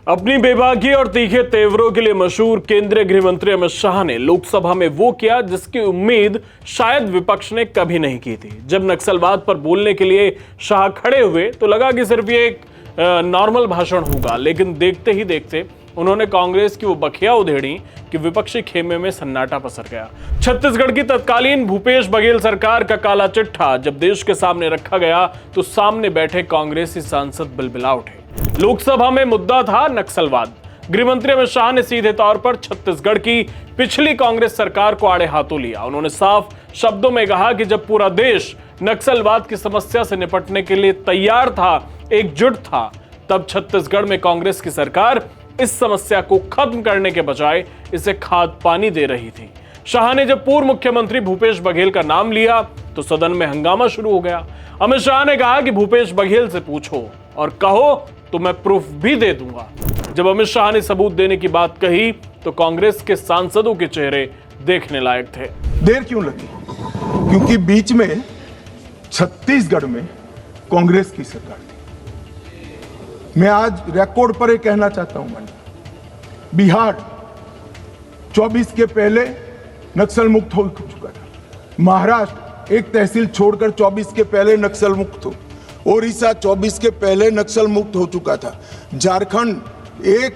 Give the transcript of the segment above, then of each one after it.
अपनी बेबाकी और तीखे तेवरों के लिए मशहूर केंद्रीय गृह मंत्री अमित शाह ने लोकसभा में वो किया जिसकी उम्मीद शायद विपक्ष ने कभी नहीं की थी। जब नक्सलवाद पर बोलने के लिए शाह खड़े हुए तो लगा कि सिर्फ ये एक नॉर्मल भाषण होगा, लेकिन देखते ही देखते उन्होंने कांग्रेस की वो बखिया उधेड़ी कि विपक्षी खेमे में सन्नाटा पसर गया। छत्तीसगढ़ की तत्कालीन भूपेश बघेल सरकार का काला चिट्ठा जब देश के सामने रखा गया तो सामने बैठे कांग्रेसी सांसद बिलबिला उठे। लोकसभा में मुद्दा था नक्सलवाद। गृहमंत्री अमित शाह ने सीधे तौर पर छत्तीसगढ़ की पिछली कांग्रेस सरकार को आड़े हाथों लिया। उन्होंने साफ शब्दों में कहा कि जब पूरा देश नक्सलवाद की समस्या से निपटने के लिए तैयार था, एकजुट था, तब छत्तीसगढ़ में कांग्रेस की सरकार इस समस्या को खत्म करने के बजाय इसे खाद पानी दे रही थी। शाह ने जब पूर्व मुख्यमंत्री भूपेश बघेल का नाम लिया तो सदन में हंगामा शुरू हो गया। अमित शाह ने कहा कि भूपेश बघेल से पूछो और कहो तो मैं प्रूफ भी दे दूंगा। जब अमित शाह ने सबूत देने की बात कही तो कांग्रेस के सांसदों के चेहरे देखने लायक थे। देर क्यों लगी? क्योंकि बीच में छत्तीसगढ़ में कांग्रेस की सरकार थी। मैं आज रिकॉर्ड पर एक कहना चाहता हूं, बिहार 24 के पहले नक्सल मुक्त हो चुका था। महाराष्ट्र एक तहसील छोड़कर 24 के पहले नक्सल मुक्त हो। ओडिशा 24 के पहले नक्सल मुक्त हो चुका था। झारखंड एक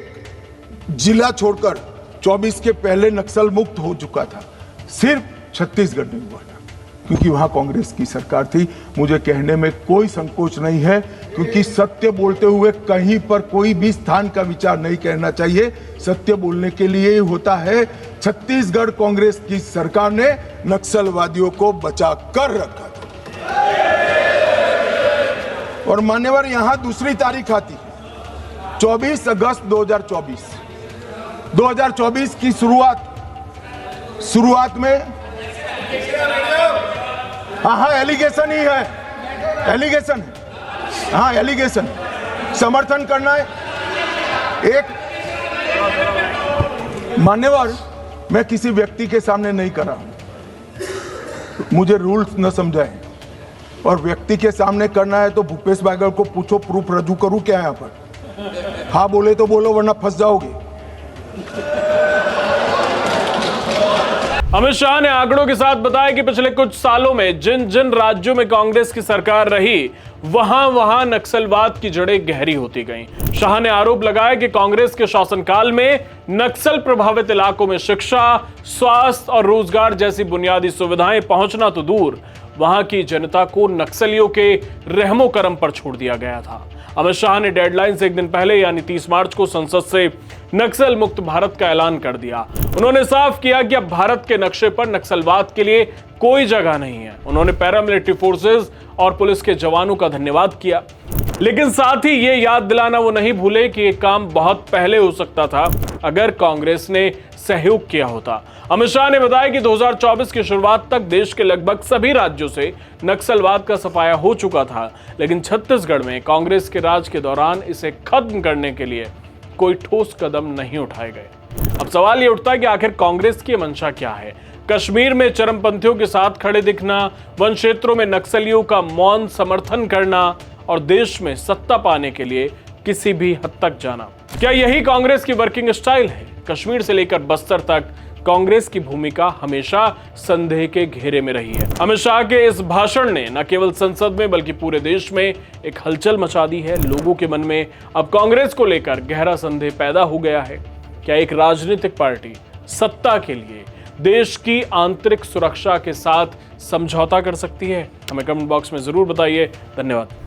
जिला छोड़कर 24 के पहले नक्सल मुक्त हो चुका था। सिर्फ छत्तीसगढ़ नहीं हुआ था क्योंकि वहां कांग्रेस की सरकार थी। मुझे कहने में कोई संकोच नहीं है क्योंकि सत्य बोलते हुए कहीं पर कोई भी स्थान का विचार नहीं करना चाहिए। सत्य बोलने के लिए ही होता है। छत्तीसगढ़ कांग्रेस की सरकार ने नक्सलवादियों को बचा कर रखा था। और मान्यवर यहां दूसरी तारीख आती है 24 अगस्त 2024। 2024 की शुरुआत में हाँ एलिगेशन ही है, एलिगेशन है, हाँ एलिगेशन समर्थन करना है। एक मान्यवर मैं किसी व्यक्ति के सामने नहीं कर रहा हूं, मुझे रूल्स न समझाएं। और व्यक्ति के सामने करना है तो भूपेश बघेल को पूछो, प्रूफ रजू करूं क्या यहां पर? हाँ बोले तो बोलो वरना फंस जाओगे। अमित शाह ने आंकड़ों के साथ बताया कि पिछले कुछ सालों में जिन जिन राज्यों में कांग्रेस की सरकार रही वहां नक्सलवाद की जड़ें गहरी होती गईं। शाह ने आरोप लगाया कि कांग्रेस के शासनकाल में नक्सल प्रभावित इलाकों में शिक्षा, स्वास्थ्य और रोजगार जैसी बुनियादी सुविधाएं पहुंचना तो दूर, वहां की जनता को नक्सलियों के रहमो करम पर छोड़ दिया गया था। अमित शाह ने डेडलाइन से एक दिन पहले यानी 30 मार्च को संसद से नक्सल मुक्त भारत का ऐलान कर दिया। उन्होंने साफ किया कि अब भारत के नक्शे पर नक्सलवाद के लिए कोई जगह नहीं है। उन्होंने पैरामिलिट्री फोर्सेस और पुलिस के जवानों का धन्यवाद किया, लेकिन साथ ही ये याद दिलाना वो नहीं भूले कि ये काम बहुत पहले हो सकता था अगर कांग्रेस ने सहयोग किया होता। अमित शाह ने बताया कि 2024 की शुरुआत तक देश के लगभग सभी राज्यों से नक्सलवाद का सफाया हो चुका था, लेकिन छत्तीसगढ़ में कांग्रेस के राज के दौरान इसे खत्म करने के लिए कोई ठोस कदम नहीं उठाए गए। अब सवाल ये उठता है कि आखिर कांग्रेस की मंशा क्या है? कश्मीर में चरमपंथियों के साथ खड़े दिखना, वन क्षेत्रों में नक्सलियों का मौन समर्थन करना और देश में सत्ता पाने के लिए किसी भी हद तक जाना, क्या यही कांग्रेस की वर्किंग स्टाइल है? कश्मीर से लेकर बस्तर तक कांग्रेस की भूमिका हमेशा संदेह के घेरे में रही है। अमित शाह के इस भाषण ने न केवल संसद में बल्कि पूरे देश में एक हलचल मचा दी है। लोगों के मन में अब कांग्रेस को लेकर गहरा संदेह पैदा हो गया है। क्या एक राजनीतिक पार्टी सत्ता के लिए देश की आंतरिक सुरक्षा के साथ समझौता कर सकती है? हमें कमेंट बॉक्स में जरूर बताइए। धन्यवाद।